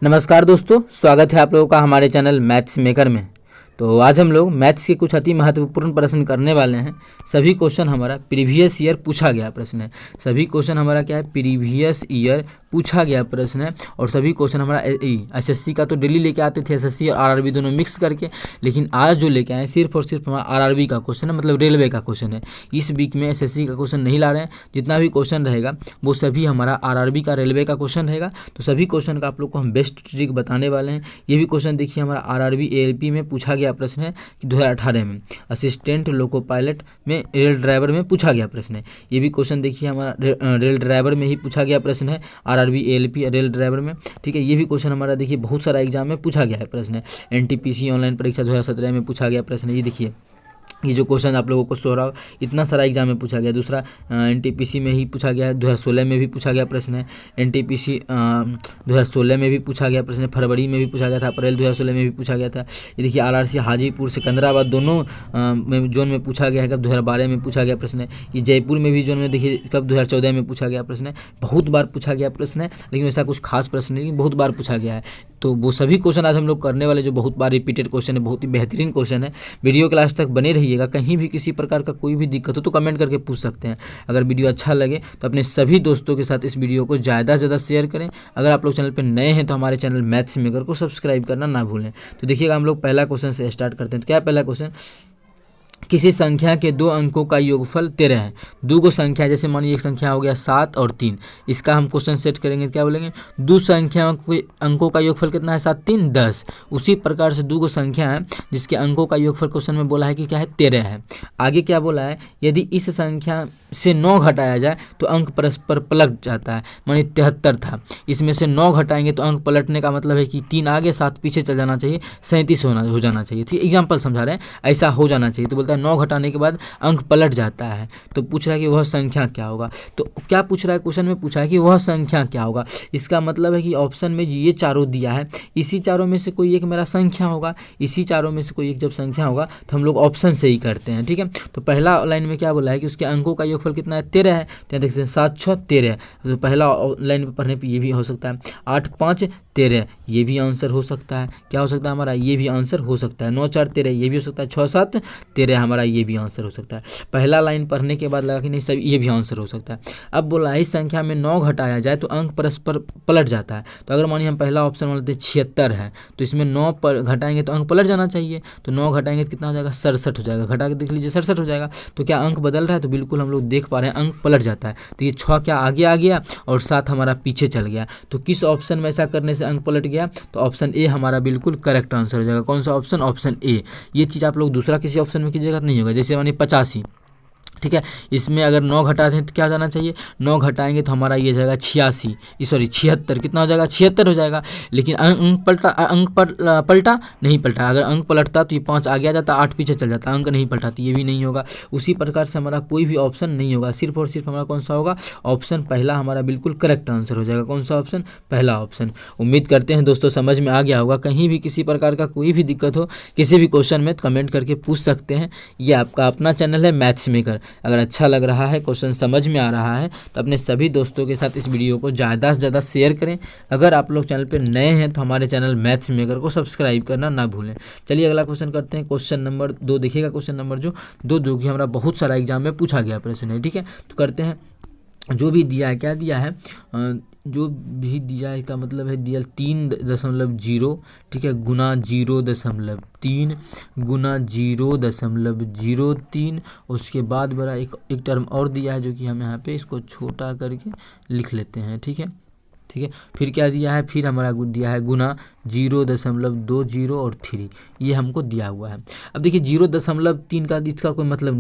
नमस्कार दोस्तों, स्वागत है आप लोगों का हमारे चैनल मैथ्स मेकर में। तो आज हम लोग मैथ्स के कुछ अति महत्वपूर्ण प्रश्न करने वाले हैं। सभी क्वेश्चन हमारा प्रीवियस ईयर पूछा गया प्रश्न है। सभी क्वेश्चन हमारा क्या है, प्रीवियस ईयर पूछा गया प्रश्न है। और सभी क्वेश्चन हमारा एसएससी का तो डेली लेके आते थे, एसएससी और आरआरबी दोनों मिक्स करके, लेकिन आज जो लेके आए सिर्फ और सिर्फ हमारा आरआरबी का क्वेश्चन है, मतलब रेलवे का क्वेश्चन है। इस वीक में एसएससी का क्वेश्चन नहीं ला रहे हैं। जितना भी क्वेश्चन रहेगा वो सभी हमारा आरआरबी का रेलवे का क्वेश्चन रहेगा। तो सभी क्वेश्चन का आप लोग को हम बेस्ट ट्रिक बताने वाले हैं। ये भी क्वेश्चन देखिए, हमारा आरआरबी एएलपी में पूछा गया प्रश्न है कि 2018 में असिस्टेंट लोको पायलट में रेल ड्राइवर में पूछा गया प्रश्न है। ये भी क्वेश्चन देखिए, हमारा रेल ड्राइवर में ही पूछा गया प्रश्न है, आरआरबी एएलपी रेल ड्राइवर में। ठीक है, ये भी क्वेश्चन हमारा देखिए बहुत सारा एग्जाम में पूछा गया है प्रश्न है। एनटीपीसी ऑनलाइन परीक्षा 2017 में पूछा गया प्रश्न है। ये देखिए, ये जो क्वेश्चन आप लोगों को सो रहा हो, इतना सारा एग्जाम में पूछा गया। दूसरा एनटीपीसी में ही पूछा गया है, 2016 में भी पूछा गया प्रश्न है। एनटीपीसी 2016 में भी पूछा गया प्रश्न है, फरवरी में भी पूछा गया था, अप्रैल 2016 में भी पूछा गया था। ये देखिए, आरआरसी हाजीपुर सिकंदराबाद दोनों जोन में पूछा गया है। कब 2012 में पूछा गया प्रश्न है। ये जयपुर में भी जोन में देखिए कब 2014 में पूछा गया प्रश्न है। बहुत बार पूछा गया प्रश्न है, लेकिन ऐसा कुछ खास प्रश्न नहीं, बहुत बार पूछा गया है। तो वो सभी क्वेश्चन आज हम लोग करने वाले जो बहुत बार रिपीटेड क्वेश्चन है, बहुत ही बेहतरीन क्वेश्चन है। वीडियो के लास्ट तक बने रहिएगा। कहीं भी किसी प्रकार का कोई भी दिक्कत हो तो कमेंट करके पूछ सकते हैं। अगर वीडियो अच्छा लगे तो अपने सभी दोस्तों के साथ इस वीडियो को ज़्यादा से ज़्यादा शेयर करें। अगर आप लोग चैनल पर नए हैं तो हमारे चैनल मैथ्स मेकर को सब्सक्राइब करना ना भूलें। तो देखिएगा, हम लोग पहला क्वेश्चन से स्टार्ट करते हैं। तो क्या है पहला क्वेश्चन, किसी संख्या के दो अंकों का योगफल 13 है। दो को संख्या, जैसे मानिए एक संख्या हो गया 7 और 3, इसका हम क्वेश्चन सेट करेंगे। क्या बोलेंगे, दो संख्या के अंकों का योगफल कितना है, 7 3 10। उसी प्रकार से दो को संख्या है जिसके अंकों का योगफल क्वेश्चन में बोला है कि क्या है, 13 है। आगे क्या बोला है, यदि इस संख्या से 9 घटाया जाए तो अंक परस्पर पलट जाता है। मानिए 73 था, इसमें से 9 घटाएंगे तो अंक पलटने का मतलब है कि 3 आगे 7 पीछे चल जाना चाहिए, 37 हो जाना चाहिए। ठीक, एग्जाम्पल समझा रहे हैं, ऐसा हो जाना चाहिए। तो बोलता है 9 घटाने के बाद अंक पलट जाता है। तो पूछ रहा है कि वह संख्या क्या होगा। तो क्या पूछ रहा है, क्वेश्चन में पूछा है कि वह संख्या क्या होगा। इसका मतलब है कि ऑप्शन में ये चारों दिया है, इसी चारों में से कोई एक मेरा संख्या होगा। इसी चारों में से कोई एक जब संख्या होगा तो हम लोग ऑप्शन से ही करते हैं। ठीक है, तो पहला लाइन में क्या बोला है कि उसके अंकों का योगफल कितना है, 13 है। तो यहाँ देख सकते हैं 7 6 13। तो पहला लाइन में पढ़ने पर ये भी हो सकता है। 8 5 13, ये भी आंसर हो सकता है। क्या हो सकता है हमारा, ये भी आंसर हो सकता है। 9 4 13, ये भी हो सकता है। 6 7 13 हमारा ये भी आंसर हो सकता है। पहला लाइन पढ़ने के बाद लगा कि नहीं, सब ये भी आंसर हो सकता है। अब बोला इस संख्या में 9 घटाया जाए तो अंक परस्पर पलट जाता है। तो अगर मानिए हम पहला ऑप्शन मान लेते हैं 76 है, तो इसमें 9 पर घटाएंगे तो अंक पलट जाना चाहिए। तो 9 घटाएंगे तो कितना हो जाएगा, 67 हो जाएगा। घटा के देख लीजिए 67 हो जाएगा। तो क्या अंक बदल रहा है, तो बिल्कुल हम लोग देख पा रहे हैं अंक पलट जाता है। तो ये 6 क्या आगे आ गया और 7 हमारा पीछे चल गया। तो किस ऑप्शन में ऐसा करने से अंक पलट गया, तो ऑप्शन ए हमारा बिल्कुल करेक्ट आंसर हो जाएगा। कौन सा ऑप्शन, ऑप्शन ए। ये चीज़ आप लोग दूसरा किसी ऑप्शन में कीजिएगा तो नहीं होगा। जैसे मानिए 85, ठीक है, इसमें अगर 9 घटाते हैं तो क्या जाना चाहिए, 9 घटाएंगे तो हमारा ये जाएगा 76, कितना हो जाएगा, 76 हो जाएगा। लेकिन अंक पलटा नहीं पलटा। अगर अंक पलटता तो ये 5 आगे आ जाता, 8 पीछे चल जाता, अंक नहीं पलटा तो ये भी नहीं होगा। उसी प्रकार से हमारा कोई भी ऑप्शन नहीं होगा, सिर्फ और सिर्फ हमारा कौन सा होगा, ऑप्शन पहला हमारा बिल्कुल करेक्ट आंसर हो जाएगा। कौन सा ऑप्शन, पहला ऑप्शन। उम्मीद करते हैं दोस्तों समझ में आ गया होगा। कहीं भी किसी प्रकार का कोई भी दिक्कत हो किसी भी क्वेश्चन में तो कमेंट करके पूछ सकते हैं। ये आपका अपना चैनल है मैथ्स मेकर। अगर अच्छा लग रहा है, क्वेश्चन समझ में आ रहा है, तो अपने सभी दोस्तों के साथ इस वीडियो को ज़्यादा से ज़्यादा शेयर करें। अगर आप लोग चैनल पर नए हैं तो हमारे चैनल मैथ्स मेकर को सब्सक्राइब करना ना भूलें। चलिए अगला क्वेश्चन करते हैं। क्वेश्चन नंबर 2 देखिएगा, क्वेश्चन नंबर जो कि हमारा बहुत सारा एग्जाम में पूछा गया प्रश्न है। ठीक है, तो करते हैं। जो भी दिया है, क्या दिया है, जो भी दिया है इसका मतलब है दिया 3.0, ठीक है, गुना 0.3 गुना 0.03। उसके बाद बड़ा एक टर्म और दिया है जो कि हम यहाँ पे इसको छोटा करके लिख लेते हैं। ठीक है, फिर क्या दिया है, फिर हमारा दिया है गुना 0.20 और 3, ये हमको दिया हुआ है। अब देखिए 0.3 का इसका कोई मतलब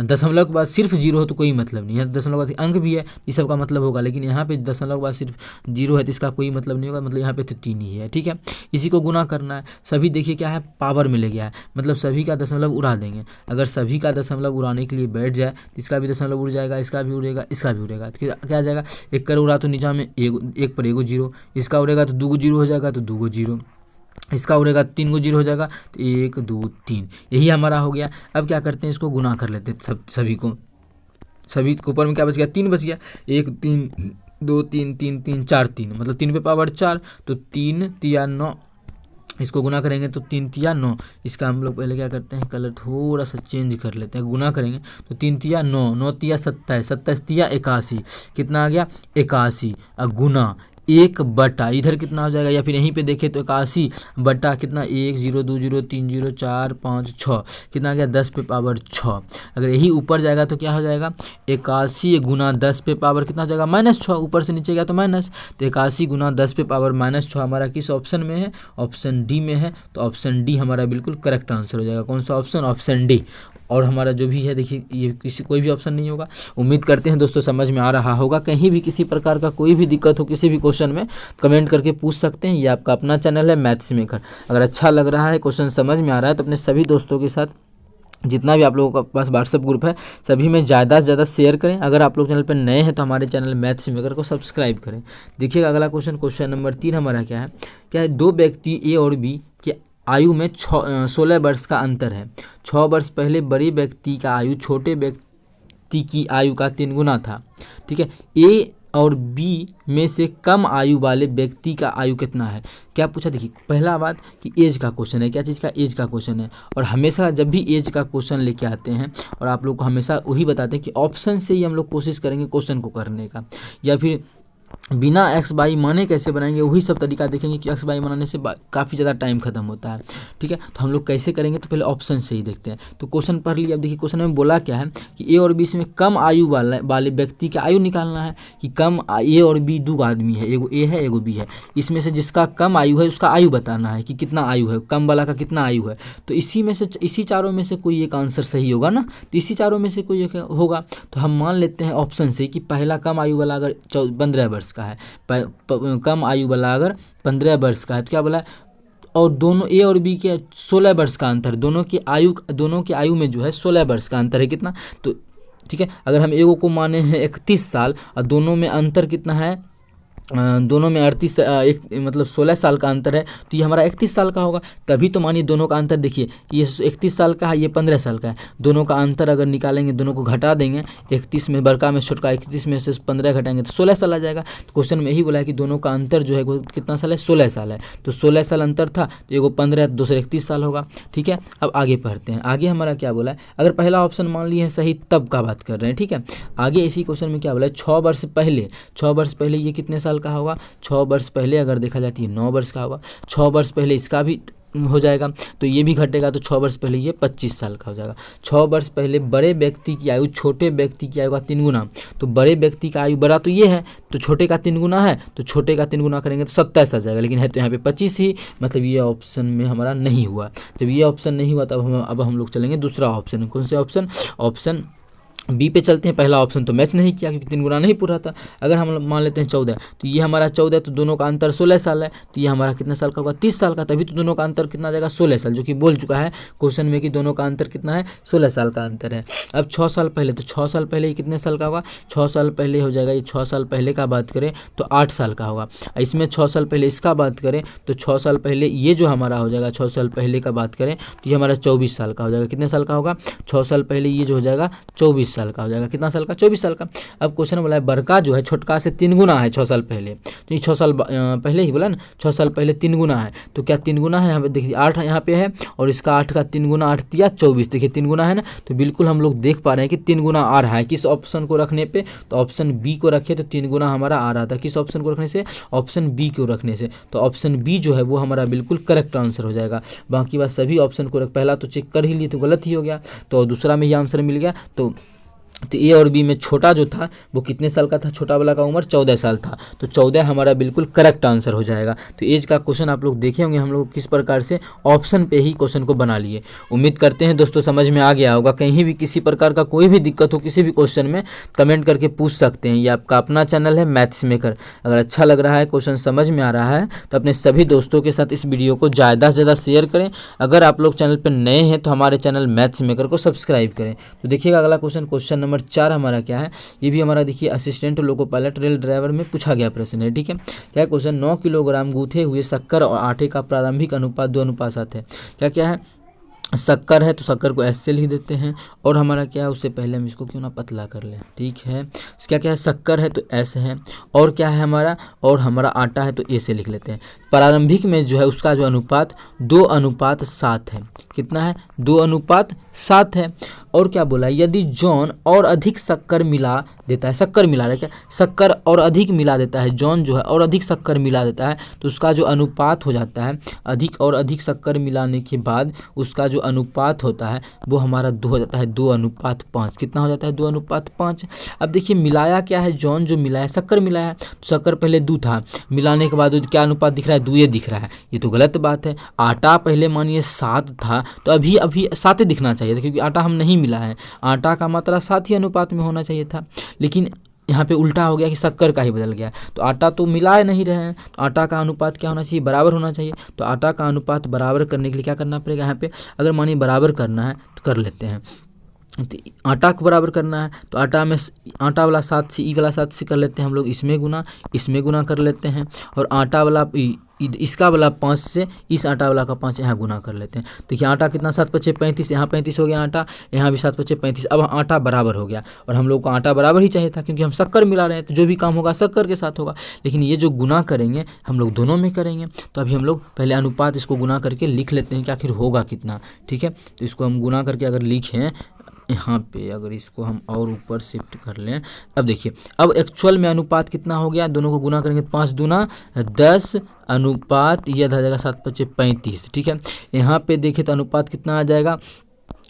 दशमलव के बाद सिर्फ 0 हो तो कोई मतलब नहीं है। दशमलव के बाद अंक भी है, इस सब का मतलब होगा, लेकिन यहाँ पे दशमलव के बाद सिर्फ 0 है तो इसका कोई मतलब नहीं होगा। मतलब यहाँ पे तो 3 ही है। ठीक है, इसी को गुना करना है। सभी देखिए क्या है, पावर में ले गया है, मतलब सभी का दशमलव उड़ा देंगे। अगर सभी का दशमलव उड़ाने के लिए बैठ जाए तो इसका भी दशमलव उड़ जाएगा, इसका भी उड़ेगा, इसका भी उड़ेगा। तो क्या आ जाएगा, 1 कर उड़ा तो नीचे में एक पर 1 0, इसका उड़ेगा तो 2 0 हो जाएगा, तो 2 0, इसका उड़ेगा 3 0 हो जाएगा, तो 1 2 3, यही हमारा हो गया। अब क्या करते हैं, इसको गुना कर लेते हैं सभी को। सभी के ऊपर में क्या बच गया, 3 बच गया। 1 3 2 3 3 3 4 3 मतलब 3 पे पावर 4, तो 3 तिया 9, इसको गुना करेंगे तो 3 तिया 9। इसका हम लोग पहले क्या करते हैं, कलर थोड़ा सा चेंज कर लेते हैं। गुना करेंगे तो 3 तिया 9, 9 तिया 27, 27 तिया 81, कितना आ गया 81। और गुना 1 बटा इधर कितना हो जाएगा, या फिर यहीं पे देखें तो 81 बटा कितना 1 0 2 0 3 0 4 5 6, कितना आ गया 10 पे पावर 6। अगर यही ऊपर जाएगा तो क्या हो जाएगा 81 गुना 10 पे पावर कितना हो जाएगा -6, ऊपर से नीचे गया तो माइनस, तो 81 गुना 10 पे पावर -6 हमारा किस ऑप्शन में है, ऑप्शन डी में है। तो ऑप्शन डी हमारा बिल्कुल करेक्ट आंसर हो जाएगा। कौन सा ऑप्शन, ऑप्शन डी। और हमारा जो भी है देखिए ये किसी कोई भी ऑप्शन नहीं होगा। उम्मीद करते हैं दोस्तों समझ में आ रहा होगा। कहीं भी किसी प्रकार का कोई भी दिक्कत हो किसी भी क्वेश्चन में कमेंट करके पूछ सकते हैं। ये आपका अपना चैनल है मैथ्स मेकर। अगर अच्छा लग रहा है, क्वेश्चन समझ में आ रहा है तो अपने सभी दोस्तों के साथ, जितना भी आप लोगों के पास व्हाट्सएप ग्रुप है सभी में ज़्यादा से ज़्यादा शेयर करें। अगर आप लोग चैनल पर नए हैं तो हमारे चैनल मैथ्स मेकर को सब्सक्राइब करें। देखिएगा अगला क्वेश्चन, क्वेश्चन नंबर 3 हमारा क्या है, दो व्यक्ति ए और बी के आयु में 16 वर्ष का अंतर है। 6 वर्ष पहले बड़े व्यक्ति का आयु छोटे व्यक्ति की आयु का 3 गुना था। ठीक है, ए और बी में से कम आयु वाले व्यक्ति का आयु कितना है। क्या पूछा, देखिए पहला बात कि एज का क्वेश्चन है। क्या चीज़ का, एज का क्वेश्चन है। और हमेशा जब भी एज का क्वेश्चन लेके आते हैं और आप लोग को हमेशा वही बताते हैं कि ऑप्शन से ही हम लोग कोशिश करेंगे क्वेश्चन को करने का, या फिर बिना एक्स बाई माने कैसे बनाएंगे वही सब तरीका देखेंगे कि एक्स बाई बनाने से काफ़ी ज़्यादा टाइम खत्म होता है। ठीक है, तो हम लोग कैसे करेंगे तो पहले ऑप्शन से ही देखते हैं। तो क्वेश्चन पढ़ लिया। अब देखिए क्वेश्चन में बोला क्या है कि ए और बी में कम आयु वाले व्यक्ति का आयु निकालना है। कि कम ए और बी 2 आदमी है, एगो ए है एगो बी है। इसमें से जिसका कम आयु है उसका आयु बताना है कि कितना आयु है, कम वाला का कितना आयु है। तो इसी चारों में से कोई एक आंसर सही होगा ना। तो इसी चारों में से कोई एक होगा। तो हम मान लेते हैं ऑप्शन से कि पहला कम आयु वाला अगर 15 वर्ष का है, कम आयु वाला अगर 15 वर्ष का है तो क्या बोला, और दोनों ए और बी के 16 वर्ष का अंतर, दोनों की आयु में जो है 16 वर्ष का अंतर है कितना। तो ठीक है, अगर हम एगो को माने हैं 31 साल और दोनों में अंतर कितना है, दोनों में 38 मतलब 16 साल का अंतर है, तो ये हमारा 31 साल का होगा। तभी तो मानिए दोनों का अंतर देखिए, ये 31 साल का है, ये 15 साल का है। दोनों का अंतर अगर निकालेंगे, दोनों को घटा देंगे, 31 में बड़का में छोटका, 31 में से 15 घटाएंगे तो 16 साल आ जाएगा। तो क्वेश्चन में यही बोला है कि दोनों का अंतर जो है वो कितना साल है, 16 साल है। तो 16 साल अंतर था, तो एगो 15 दूसरा 31 साल होगा। ठीक है, अब आगे पढ़ते हैं। आगे हमारा क्या बोला है, अगर पहला ऑप्शन मान लिए है सही तब का बात कर रहे हैं। ठीक है, आगे इसी क्वेश्चन में क्या बोला है, 6 वर्ष पहले ये कितने साल का होगा, 6 वर्ष पहले अगर देखा जाती है 9 वर्ष का होगा। 6 वर्ष पहले इसका भी हो जाएगा, तो ये भी घटेगा, तो 6 वर्ष पहले ये 25 साल का हो जाएगा। 6 वर्ष पहले बड़े व्यक्ति की आयु छोटे व्यक्ति की आयु का 3 गुना। तो बड़े व्यक्ति का आयु बड़ा तो ये है, तो छोटे का 3 गुना है, तो छोटे का 3 गुना करेंगे तो 27 आ जाएगा। लेकिन है तो यहाँ पे 25 ही, मतलब ये ऑप्शन में हमारा नहीं हुआ। जब ये ऑप्शन नहीं हुआ तब अब हम लोग चलेंगे दूसरा ऑप्शन। कौन से ऑप्शन, ऑप्शन बी पे चलते हैं। पहला ऑप्शन तो मैच नहीं किया क्योंकि 3 गुना नहीं पूरा था। अगर हम मान लेते हैं 14, तो ये हमारा 14, तो दोनों का अंतर 16 साल है, तो ये हमारा कितना साल का होगा, 30 साल का। तभी तो दोनों का अंतर कितना आ जाएगा, 16 साल, जो कि बोल चुका है क्वेश्चन में कि दोनों का अंतर कितना है, 16 साल का अंतर है। अब 6 साल पहले, तो 6 साल पहले ये कितने साल का होगा, 6 साल पहले हो जाएगा, ये 6 साल पहले का बात करें तो 8 साल का होगा। इसमें 6 साल पहले इसका बात करें तो 6 साल पहले ये जो हमारा हो जाएगा, 6 साल पहले का बात करें तो ये हमारा 24 साल का हो जाएगा। कितने साल का होगा, 6 साल पहले ये जो हो जाएगा 24 साल का हो जाएगा। कितना साल का, 24 साल का। अब क्वेश्चन बोला है बड़का जो है छोटका से 3 गुना है 6 साल पहले, तो ये 6 साल पहले ही बोला ना, 6 साल पहले 3 गुना है, तो क्या 3 गुना है, यहाँ पे देखिए 8 यहाँ पे है, और इसका 8 का 3 गुना 8 तिया 24, देखिए 3 गुना है ना। तो बिल्कुल हम लोग देख पा रहे हैं कि 3 गुना आ रहा है। किस ऑप्शन को रखने पे, तो ऑप्शन बी को रखे तो 3 गुना हमारा आ रहा था। किस ऑप्शन को रखने से, ऑप्शन बी को रखने से। तो ऑप्शन बी जो है वो हमारा बिल्कुल करेक्ट आंसर हो जाएगा। बाकी बात सभी ऑप्शन को पहला तो चेक कर ही लिए तो गलत ही हो गया, तो दूसरा में ये आंसर मिल गया। तो ए और बी में छोटा जो था वो कितने साल का था, छोटा वाला का उम्र 14 साल था, तो 14 हमारा बिल्कुल करेक्ट आंसर हो जाएगा। तो एज का क्वेश्चन आप लोग देखे होंगे हम लोग किस प्रकार से ऑप्शन पे ही क्वेश्चन को बना लिए। उम्मीद करते हैं दोस्तों समझ में आ गया होगा। कहीं भी किसी प्रकार का कोई भी दिक्कत हो किसी भी क्वेश्चन में कमेंट करके पूछ सकते हैं। ये आपका अपना चैनल है मैथ्स मेकर। अगर अच्छा लग रहा है, क्वेश्चन समझ में आ रहा है तो अपने सभी दोस्तों के साथ इस वीडियो को ज़्यादा से ज़्यादा शेयर करें। अगर आप लोग चैनल पर नए हैं तो हमारे चैनल मैथ्स मेकर को सब्सक्राइब करें। तो देखिएगा अगला क्वेश्चन, क्वेश्चन नंबर 4 हमारा क्या है, ये भी हमारा देखिए assistant loco pilot rail driver में पूछा गया प्रश्न है। ठीक है, क्या क्वेश्चन, 9 किलोग्राम गूथे हुए शक्कर और आटे का प्रारंभिक अनुपात 2:7 है। क्या क्या है, शक्कर है तो शक्कर को एस से लिख देते हैं, और हमारा क्या है उससे पहले हम इसको क्यों ना पतला कर लें, ठीक है। क्या क्या है, शक्कर है तो एस है, और क्या है हमारा, और हमारा आटा है तो ए से लिख लेते हैं। प्रारंभिक में जो है उसका जो अनुपात 2:7 है, कितना है 2:7 है। और क्या बोला, यदि जौन और अधिक शक्कर मिला देता है, शक्कर मिला रहा है क्या, शक्कर और अधिक मिला देता है, जौन जो है और अधिक शक्कर मिला देता है तो उसका जो अनुपात हो जाता है, अधिक और अधिक शक्कर मिलाने के बाद उसका जो अनुपात होता है वो हमारा 2 हो जाता है 2:5। कितना हो जाता है 2:5। अब देखिए मिलाया क्या है, जौन जो मिलाया शक्कर मिलाया है, तो शक्कर पहले 2 था, मिलाने के बाद क्या अनुपात दिख रहा है 2 दिख रहा है, ये तो गलत बात है। आटा पहले मानिए 7 था तो अभी 7 दिखना चाहिए था, क्योंकि आटा हम नहीं मिला है, आटा का मात्रा 7 ही अनुपात में होना चाहिए था, लेकिन यहाँ पे उल्टा हो गया कि शक्कर का ही बदल गया। तो आटा तो मिला नहीं रहे हैं, तो आटा का अनुपात क्या होना चाहिए, बराबर होना चाहिए। तो आटा का अनुपात बराबर करने के लिए क्या करना पड़ेगा, यहाँ पे अगर मानिए बराबर करना है तो कर लेते हैं। तो आटा को बराबर करना है तो आटा में आटा वाला 7 से ई वाला 7 से कर लेते हैं हम लोग, इसमें गुना कर लेते हैं, और आटा वाला इसका वाला 5 से इस आटा वाला का 5 यहाँ गुना कर लेते हैं। देखिए आटा कितना 7×5 35, यहाँ 35 हो गया आटा, यहाँ भी 7×5 35। अब आटा बराबर हो गया, और हम लोग को आटा बराबर ही चाहिए था क्योंकि हम शक्कर मिला रहे हैं, तो जो भी काम होगा शक्कर के साथ होगा। लेकिन ये जो गुना करेंगे हम लोग दोनों में करेंगे, तो अभी हम लोग पहले अनुपात इसको गुना करके लिख लेते हैं कि आखिर होगा कितना, ठीक है। तो इसको हम गुना करके अगर लिखें यहाँ पे, अगर इसको हम और ऊपर शिफ्ट कर लें, अब देखिए अब एक्चुअल में अनुपात कितना हो गया, दोनों को गुना करेंगे 5 दूना 10 अनुपात यह आ जाएगा 7×5 35, ठीक है। यहाँ पे देखिए तो अनुपात कितना आ जाएगा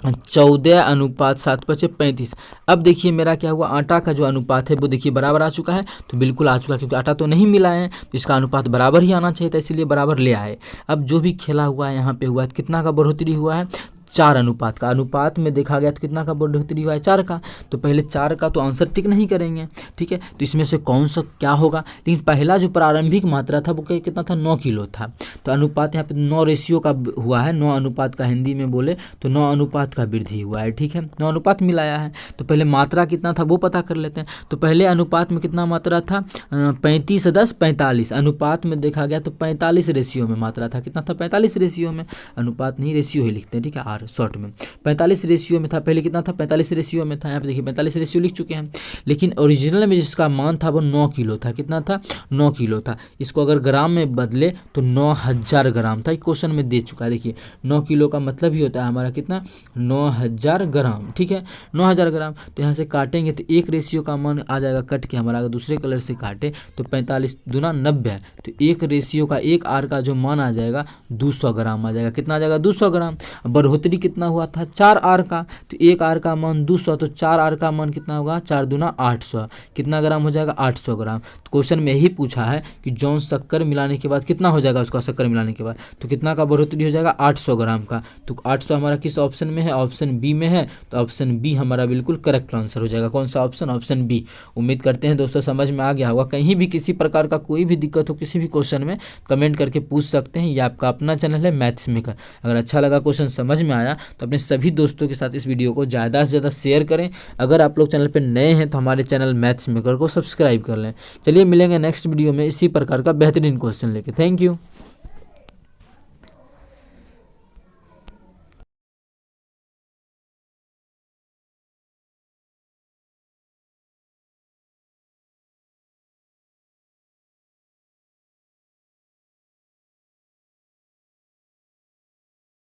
14:7×5 35। अब देखिए मेरा क्या हुआ, आटा का जो अनुपात है वो देखिए बराबर आ चुका है, तो बिल्कुल आ चुका है क्योंकि आटा तो नहीं मिला है, तो इसका अनुपात बराबर ही आना चाहिए था, इसीलिए बराबर ले आए। अब जो भी खेला हुआ है यहाँ पे हुआ है, कितना का बढ़ोतरी हुआ है 4 अनुपात का, अनुपात में देखा गया तो कितना का बढ़ोतरी हुआ है 4 का। तो पहले 4 का तो आंसर टिक नहीं करेंगे, ठीक है। तो इसमें से कौन सा क्या होगा, लेकिन पहला जो प्रारंभिक मात्रा था वो कितना था 9 किलो था, तो अनुपात यहाँ पे 9 रेशियो का हुआ है, 9 अनुपात का हिंदी में बोले तो 9 अनुपात का वृद्धि हुआ है, ठीक है। 9 अनुपात मिलाया है, तो पहले मात्रा कितना था वो पता कर लेते हैं। तो पहले अनुपात में कितना मात्रा था 35:10 45, अनुपात में देखा गया तो 45 रेशियो में मात्रा था, कितना था 45 रेशियो में, अनुपात नहीं रेशियो ही लिखते हैं, ठीक है। शॉर्ट में 45 रेशियो में था, पहले कितना था 45 रेशियो में था, यहाँ पे देखिए 45 रेशियो लिख चुके हैं। लेकिन ओरिजिनल में जिसका मान था वो 9 किलो था, कितना था 9 किलो था। इसको अगर ग्राम में बदले तो 9000 ग्राम था, क्वेश्चन में दे चुका है। देखिए 9 किलो का मतलब ही होता है हमारा कितना 9000 ग्राम, ठीक है 9000 ग्राम। तो यहाँ से काटेंगे तो एक रेशियो का मान आ जाएगा कट के हमारा, अगर दूसरे कलर से काटे तो 45 दूना 90, तो एक रेशियो का एक आर का जो मान आ जाएगा 200 ग्राम आ जाएगा, कितना आ जाएगा 200 ग्राम। बढ़ोतरी कितना हुआ था 4 आर का, तो एक आर का मान 200, तो 4 आर का मान कितना होगा 4 दूना 800, कितना ग्राम हो जाएगा 800 ग्राम। तो क्वेश्चन में यही पूछा है कि जौन शक्कर मिलाने के बाद कितना हो जाएगा उसका, शक्कर मिलाने के बाद तो कितना का बढ़ोतरी हो जाएगा 800 ग्राम का। तो 800 हमारा किस ऑप्शन में है, ऑप्शन बी में है, तो ऑप्शन बी हमारा बिल्कुल करेक्ट आंसर हो जाएगा। कौन सा ऑप्शन, ऑप्शन बी। उम्मीद करते हैं दोस्तों समझ में आ गया होगा। कहीं भी किसी प्रकार का कोई भी दिक्कत हो किसी भी क्वेश्चन में कमेंट करके पूछ सकते हैं। ये आपका अपना चैनल है मैथ्स मेकर। अगर अच्छा लगा क्वेश्चन समझ में आया तो अपने सभी दोस्तों के साथ इस वीडियो को ज़्यादा से ज़्यादा शेयर करें। अगर आप लोग चैनल पर नए हैं तो हमारे चैनल मैथ्स मेकर को सब्सक्राइब कर लें। चलिए मिलेंगे नेक्स्ट वीडियो में इसी प्रकार का बेहतरीन क्वेश्चन लेके। Thank you.